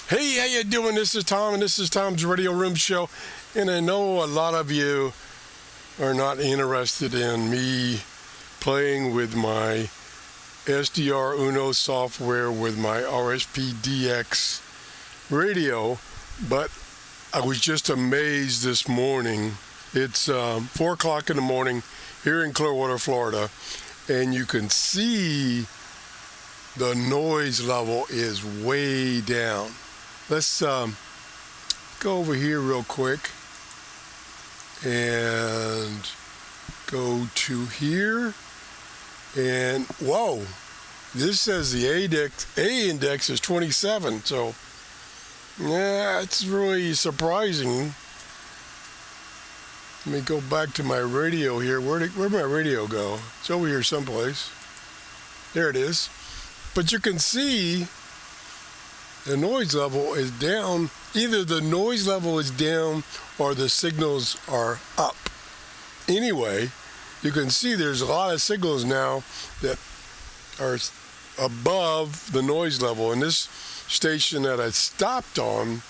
Hey, how you doing? This is Tom, and this is Tom's Radio Room Show. And I know a lot of you are not interested in me playing with my SDR Uno software with my RSPDX radio, but I was just amazed this morning. It's 4 o'clock in the morning here in Clearwater, Florida, and you can see the noise level is way down. Let's go over here real quick and go to here. And whoa, this says the A index is 27. So yeah, it's really surprising. Let me go back to my radio here. Where'd my radio go? It's over here someplace. There it is. But you can see the noise level is down. Either the noise level is down or the signals are up. Anyway, you can see there's a lot of signals now that are above the noise level. And this station that I stopped on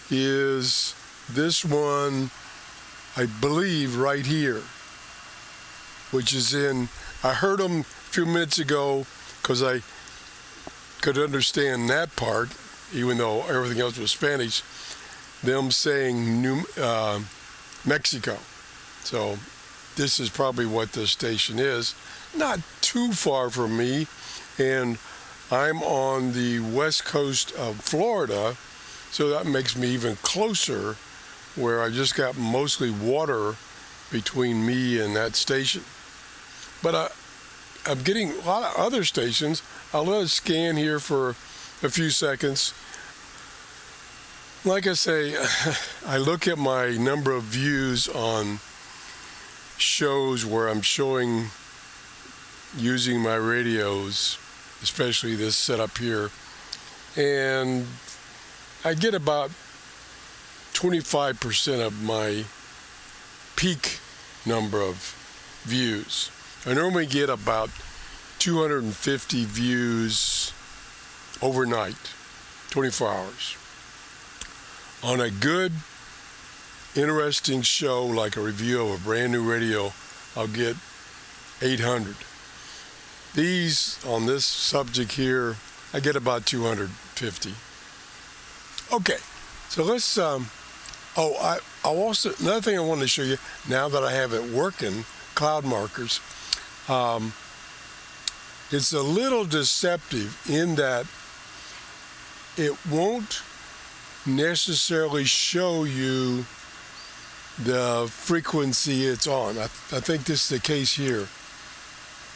is this one, I believe, right here, which is I heard them a few minutes ago because I could understand that part, even though everything else was Spanish, them saying Mexico. So this is probably what this station is. Not too far from me, and I'm on the west coast of Florida, so that makes me even closer, where I just got mostly water between me and that station. But I'm getting a lot of other stations. I'll let it scan here for a few seconds. Like I say, I look at my number of views on shows where I'm showing using my radios, especially this setup here, and I get about 25% of my peak number of views. I normally get about 250 views overnight, 24 hours. On a good, interesting show like a review of a brand new radio, I'll get 800. These, on this subject here, I get about 250. Okay, so let's, I'll also, another thing I wanted to show you, now that I have it working, cloud markers, it's a little deceptive in that it won't necessarily show you the frequency it's on. I think this is the case here,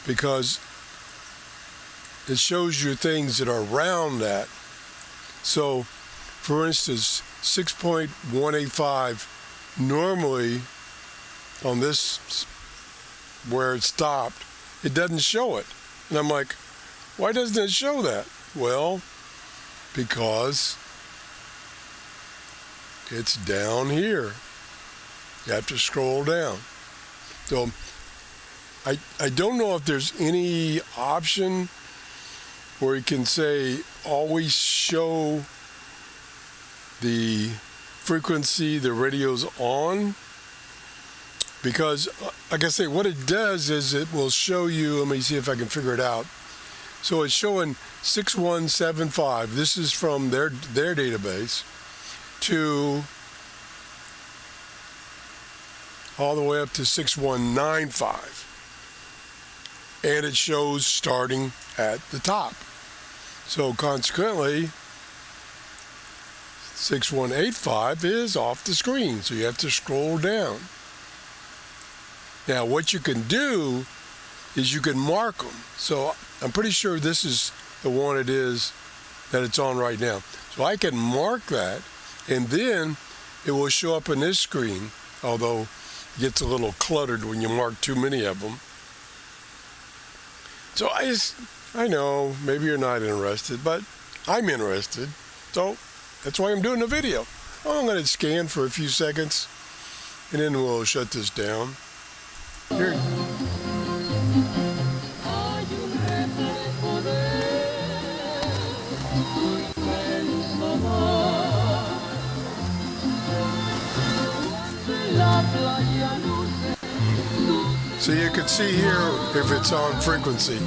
because it shows you things that are around that. So, for instance, 6.185 normally on this where it stopped, it doesn't show it. And I'm like, why doesn't it show that? Well, because it's down here. You have to scroll down. So I don't know if there's any option where you can say always show the frequency the radio's on, because like I say, what it does is it will show you, let me see if I can figure it out. So it's showing 6175. This is from their database to all the way up to 6195. And it shows starting at the top. So consequently, 6185 is off the screen, so you have to scroll down. Now what you can do is you can mark them. So I'm pretty sure this is the one it is that it's on right now. So I can mark that, and then it will show up in this screen, although it gets a little cluttered when you mark too many of them. So I know maybe you're not interested, but I'm interested. So that's why I'm doing the video. I'm going to scan for a few seconds, and then we'll shut this down. Here. So you can see here if it's on frequency.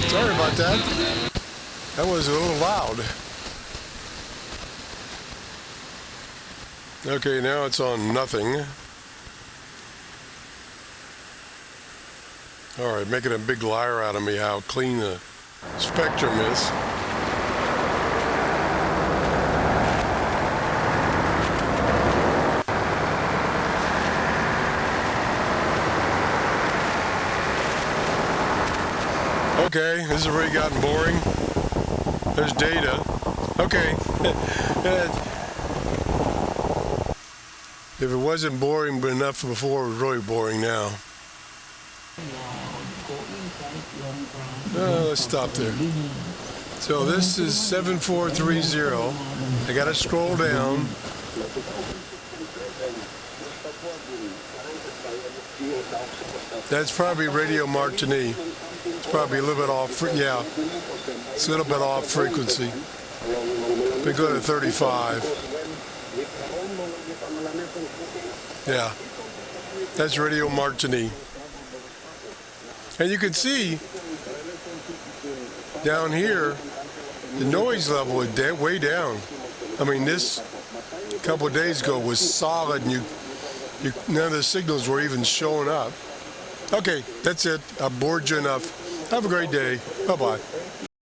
Sorry about that. That was a little loud. Okay, now it's on nothing. All right, making a big liar out of me how clean the spectrum is. Okay, this has already gotten boring. There's data. Okay. If it wasn't boring enough before, it was really boring now. Let's stop there. So this is 7430. I got to scroll down. That's probably Radio Martini. It's probably a little bit off. Yeah, it's a little bit off frequency. We go to 35. Yeah, that's Radio Martini. And you can see down here, the noise level is way down. I mean, this a couple of days ago was solid, and none of the signals were even showing up. Okay, that's it. I bored you enough. Have a great day. Bye-bye.